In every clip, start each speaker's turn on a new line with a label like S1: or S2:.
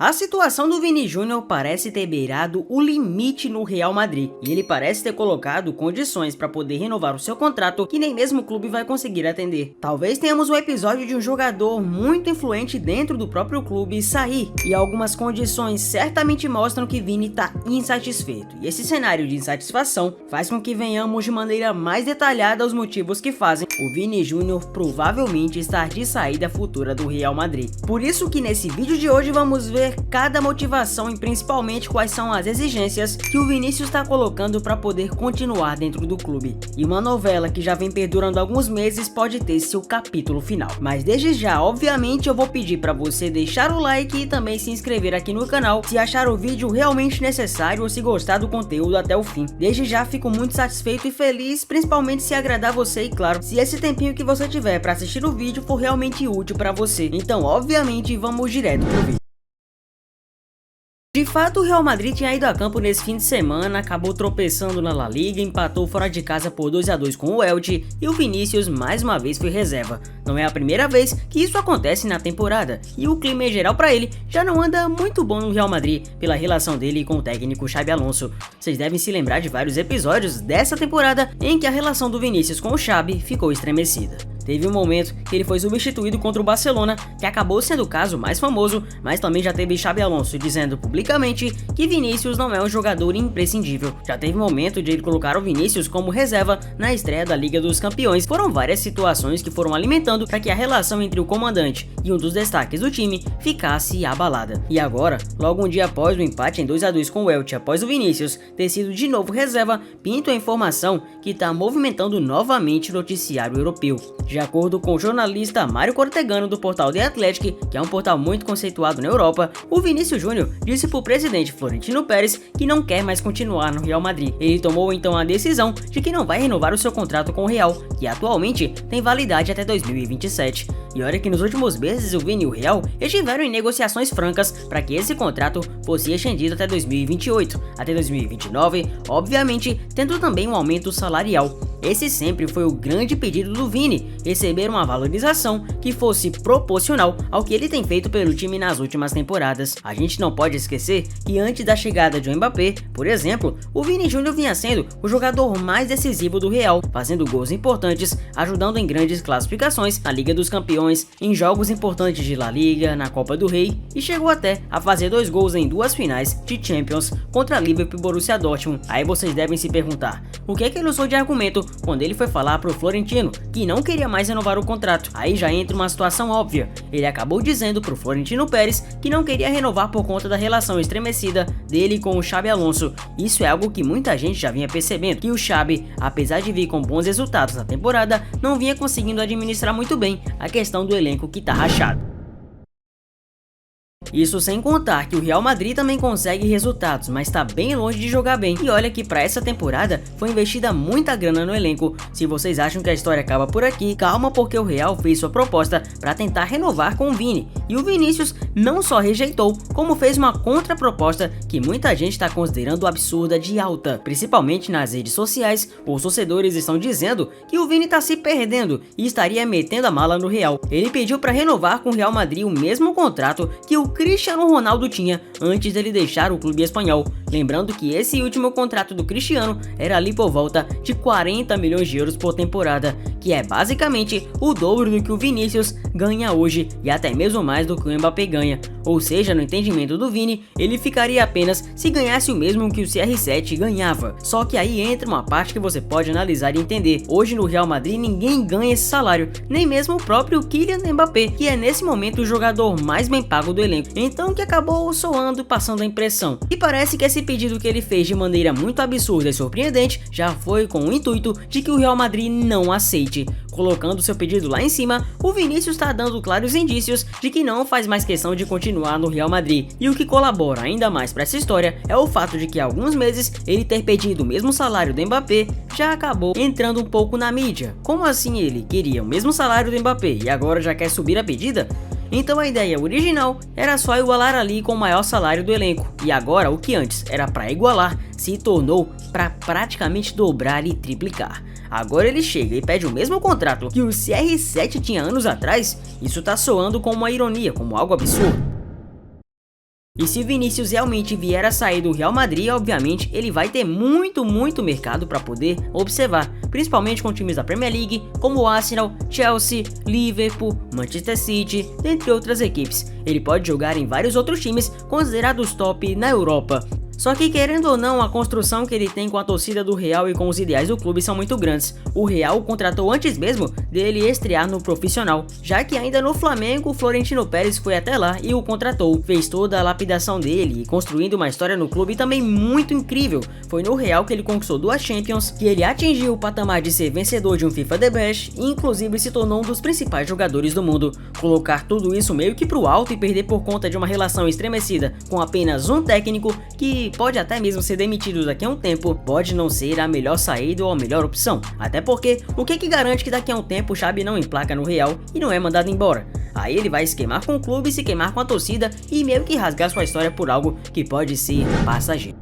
S1: A situação do Vini Júnior parece ter beirado o limite no Real Madrid, e ele parece ter colocado condições para poder renovar o seu contrato que nem mesmo o clube vai conseguir atender. Talvez tenhamos um episódio de um jogador muito influente dentro do próprio clube sair, e algumas condições certamente mostram que Vini está insatisfeito, e esse cenário de insatisfação faz com que venhamos de maneira mais detalhada os motivos que fazem o Vini Júnior provavelmente estar de saída futura do Real Madrid. Por isso que nesse vídeo de hoje vamos ver cada motivação e principalmente quais são as exigências que o Vinícius está colocando para poder continuar dentro do clube. E uma novela que já vem perdurando alguns meses pode ter seu capítulo final. Mas desde já, obviamente, eu vou pedir para você deixar o like e também se inscrever aqui no canal se achar o vídeo realmente necessário ou se gostar do conteúdo até o fim. Desde já fico muito satisfeito e feliz, principalmente se agradar você e claro, se esse tempinho que você tiver para assistir o vídeo for realmente útil para você. Então, obviamente, vamos direto pro vídeo. De fato, o Real Madrid tinha ido a campo nesse fim de semana, acabou tropeçando na La Liga, empatou fora de casa por 2-2 com o Elche e o Vinícius mais uma vez foi reserva. Não é a primeira vez que isso acontece na temporada e o clima em geral para ele já não anda muito bom no Real Madrid pela relação dele com o técnico Xabi Alonso. Vocês devem se lembrar de vários episódios dessa temporada em que a relação do Vinícius com o Xabi ficou estremecida. Teve um momento que ele foi substituído contra o Barcelona, que acabou sendo o caso mais famoso, mas também já teve Xabi Alonso dizendo publicamente que Vinícius não é um jogador imprescindível. Já teve momento de ele colocar o Vinícius como reserva na estreia da Liga dos Campeões. Foram várias situações que foram alimentando para que a relação entre o comandante e um dos destaques do time ficasse abalada. E agora, logo um dia após o empate em 2-2 com o Elche após o Vinícius ter sido de novo reserva, pinta a informação que está movimentando novamente o noticiário europeu. De acordo com o jornalista Mário Cortegano do portal The Athletic, que é um portal muito conceituado na Europa, o Vinícius Júnior disse para o presidente Florentino Pérez que não quer mais continuar no Real Madrid. Ele tomou então a decisão de que não vai renovar o seu contrato com o Real, que atualmente tem validade até 2027. E olha que nos últimos meses o Vini e o Real estiveram em negociações francas para que esse contrato fosse estendido até 2028, até 2029, obviamente tendo também um aumento salarial. Esse sempre foi o grande pedido do Vini, receber uma valorização que fosse proporcional ao que ele tem feito pelo time nas últimas temporadas. A gente não pode esquecer que antes da chegada de Mbappé, por exemplo, o Vini Júnior vinha sendo o jogador mais decisivo do Real, fazendo gols importantes, ajudando em grandes classificações na Liga dos Campeões, em jogos importantes de La Liga, na Copa do Rei e chegou até a fazer 2 gols em 2 finais de Champions contra Liverpool e Borussia Dortmund. Aí vocês devem se perguntar, o que é que ele usou de argumento quando ele foi falar pro Florentino que não queria mais renovar o contrato? Aí já entra uma situação óbvia. Ele acabou dizendo pro Florentino Pérez que não queria renovar por conta da relação estremecida dele com o Xabi Alonso. Isso é algo que muita gente já vinha percebendo, que o Xabi, apesar de vir com bons resultados na temporada, não vinha conseguindo administrar muito bem a questão do elenco que tá rachado. Isso sem contar que o Real Madrid também consegue resultados, mas está bem longe de jogar bem. E olha que para essa temporada foi investida muita grana no elenco. Se vocês acham que a história acaba por aqui, calma, porque o Real fez sua proposta para tentar renovar com o Vini. E o Vinícius não só rejeitou, como fez uma contraproposta que muita gente está considerando absurda de alta. Principalmente nas redes sociais, os torcedores estão dizendo que o Vini está se perdendo e estaria metendo a mala no Real. Ele pediu para renovar com o Real Madrid o mesmo contrato que o Cristiano Ronaldo tinha antes dele deixar o clube espanhol. Lembrando que esse último contrato do Cristiano era ali por volta de 40 milhões de euros por temporada, que é basicamente o dobro do que o Vinícius ganha hoje e até mesmo mais do que o Mbappé ganha. Ou seja, no entendimento do Vini, ele ficaria apenas se ganhasse o mesmo que o CR7 ganhava. Só que aí entra uma parte que você pode analisar e entender. Hoje no Real Madrid ninguém ganha esse salário, nem mesmo o próprio Kylian Mbappé, que é nesse momento o jogador mais bem pago do elenco. Então que acabou soando, passando a impressão. E parece que esse pedido que ele fez de maneira muito absurda e surpreendente já foi com o intuito de que o Real Madrid não aceite. Colocando seu pedido lá em cima, o Vinícius está dando claros indícios de que não faz mais questão de continuar no Real Madrid. E o que colabora ainda mais para essa história é o fato de que há alguns meses ele ter pedido o mesmo salário do Mbappé já acabou entrando um pouco na mídia. Como assim ele queria o mesmo salário do Mbappé e agora já quer subir a pedida? Então a ideia original era só igualar ali com o maior salário do elenco, e agora o que antes era para igualar se tornou para praticamente dobrar e triplicar. Agora ele chega e pede o mesmo contrato que o CR7 tinha anos atrás. Isso tá soando como uma ironia, como algo absurdo. E se Vinícius realmente vier a sair do Real Madrid, obviamente ele vai ter muito mercado para poder observar, principalmente com times da Premier League, como o Arsenal, Chelsea, Liverpool, Manchester City, dentre outras equipes. Ele pode jogar em vários outros times considerados top na Europa. Só que, querendo ou não, a construção que ele tem com a torcida do Real e com os ideais do clube são muito grandes. O Real o contratou antes mesmo dele estrear no profissional, já que ainda no Flamengo o Florentino Pérez foi até lá e o contratou, fez toda a lapidação dele, construindo uma história no clube também muito incrível. Foi no Real que ele conquistou 2 Champions, que ele atingiu o patamar de ser vencedor de um FIFA The Best e inclusive se tornou um dos principais jogadores do mundo. Colocar tudo isso meio que pro alto e perder por conta de uma relação estremecida com apenas um técnico que pode até mesmo ser demitido daqui a um tempo, pode não ser a melhor saída ou a melhor opção. Até porque, o que garante que daqui a um tempo o Xabi não emplaca no Real e não é mandado embora? Aí ele vai se queimar com o clube, se queimar com a torcida e meio que rasgar sua história por algo que pode ser passageiro.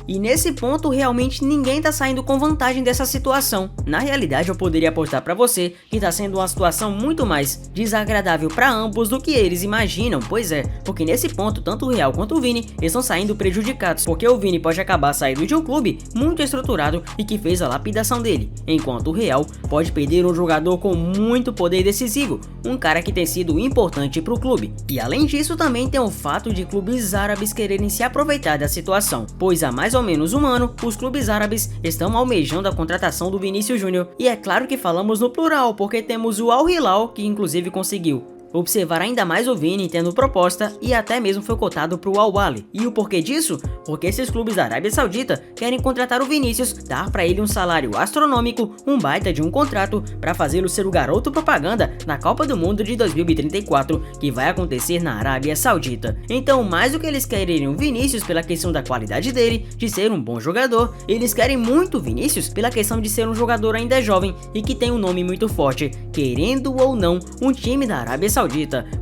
S1: E nesse ponto realmente ninguém tá saindo com vantagem dessa situação. Na realidade eu poderia apostar pra você que tá sendo uma situação muito mais desagradável pra ambos do que eles imaginam, pois é, porque nesse ponto tanto o Real quanto o Vini estão saindo prejudicados, porque o Vini pode acabar saindo de um clube muito estruturado e que fez a lapidação dele, enquanto o Real pode perder um jogador com muito poder decisivo, um cara que tem sido importante pro clube. E além disso também tem o fato de clubes árabes quererem se aproveitar da situação, pois há mais ou menos um ano, os clubes árabes estão almejando a contratação do Vinícius Júnior. E é claro que falamos no plural, porque temos o Al Hilal, que inclusive conseguiu observar ainda mais o Vini tendo proposta e até mesmo foi cotado para o Al Ahly. E o porquê disso? Porque esses clubes da Arábia Saudita querem contratar o Vinícius, dar para ele um salário astronômico, um baita de um contrato para fazê-lo ser o garoto propaganda na Copa do Mundo de 2034, que vai acontecer na Arábia Saudita. Então, mais do que eles querem o Vinícius pela questão da qualidade dele, de ser um bom jogador, eles querem muito o Vinícius pela questão de ser um jogador ainda jovem e que tem um nome muito forte. Querendo ou não, um time da Arábia Saudita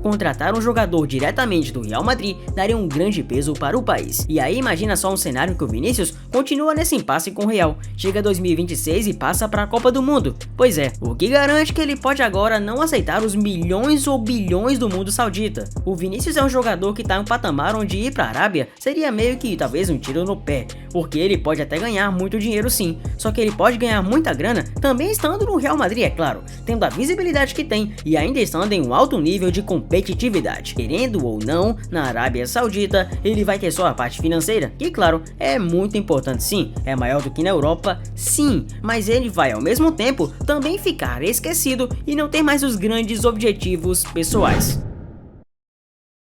S1: contratar um jogador diretamente do Real Madrid daria um grande peso para o país. E aí imagina só um cenário que o Vinícius continua nesse impasse com o Real, chega 2026 e passa para a Copa do Mundo. Pois é, o que garante que ele pode agora não aceitar os milhões ou bilhões do mundo saudita. O Vinícius é um jogador que está em um patamar onde ir para a Arábia seria meio que talvez um tiro no pé, porque ele pode até ganhar muito dinheiro sim, só que ele pode ganhar muita grana também estando no Real Madrid, é claro, tendo a visibilidade que tem e ainda estando em um alto nível de competitividade. Querendo ou não, na Arábia Saudita, ele vai ter só a parte financeira, que claro, é muito importante sim, é maior do que na Europa, sim, mas ele vai ao mesmo tempo também ficar esquecido e não ter mais os grandes objetivos pessoais.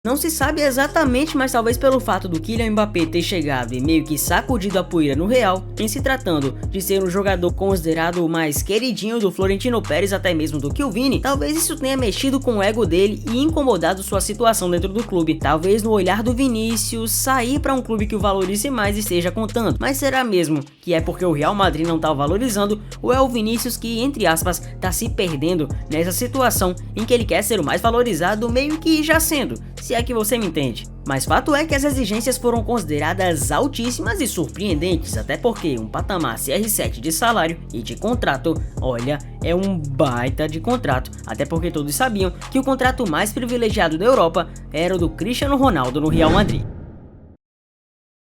S1: Não se sabe exatamente, mas talvez pelo fato do Kylian Mbappé ter chegado e meio que sacudido a poeira no Real, em se tratando de ser um jogador considerado o mais queridinho do Florentino Pérez até mesmo do que o Vini, talvez isso tenha mexido com o ego dele e incomodado sua situação dentro do clube. Talvez no olhar do Vinícius, sair para um clube que o valorize mais esteja contando, mas será mesmo que é porque o Real Madrid não tá o valorizando, ou é o Vinícius que, entre aspas, tá se perdendo nessa situação em que ele quer ser o mais valorizado meio que já sendo, se é que você me entende. Mas fato é que as exigências foram consideradas altíssimas e surpreendentes, até porque um patamar CR7 de salário e de contrato, olha, é um baita de contrato, até porque todos sabiam que o contrato mais privilegiado da Europa era o do Cristiano Ronaldo no Real Madrid.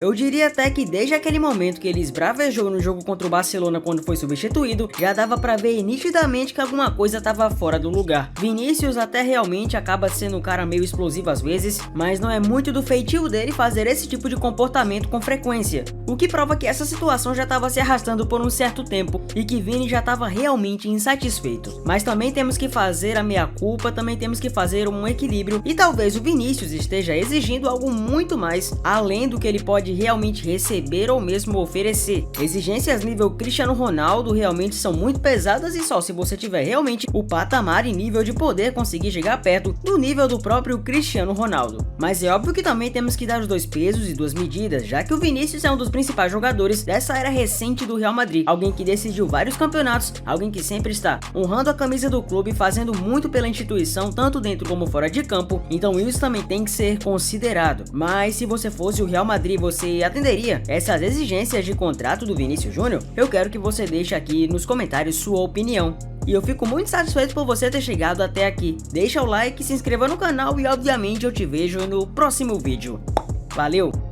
S1: Eu diria até que desde aquele momento que ele esbravejou no jogo contra o Barcelona quando foi substituído, já dava pra ver nitidamente que alguma coisa tava fora do lugar. Vinícius até realmente acaba sendo um cara meio explosivo às vezes, mas não é muito do feitio dele fazer esse tipo de comportamento com frequência. O que prova que essa situação já tava se arrastando por um certo tempo e que Vini já tava realmente insatisfeito. Mas também temos que fazer a meia-culpa, também temos que fazer um equilíbrio e talvez o Vinícius esteja exigindo algo muito mais além do que ele pode realmente receber ou mesmo oferecer. Exigências nível Cristiano Ronaldo realmente são muito pesadas e só se você tiver realmente o patamar e nível de poder conseguir chegar perto do nível do próprio Cristiano Ronaldo. Mas é óbvio que também temos que dar os dois pesos e duas medidas, já que o Vinícius é um dos principais jogadores dessa era recente do Real Madrid, alguém que decidiu vários campeonatos, alguém que sempre está honrando a camisa do clube, fazendo muito pela instituição, tanto dentro como fora de campo, então isso também tem que ser considerado. Mas se você fosse o Real Madrid, você atenderia essas exigências de contrato do Vinícius Júnior? Eu quero que você deixe aqui nos comentários sua opinião. E eu fico muito satisfeito por você ter chegado até aqui. Deixa o like, se inscreva no canal e obviamente eu te vejo no próximo vídeo. Valeu!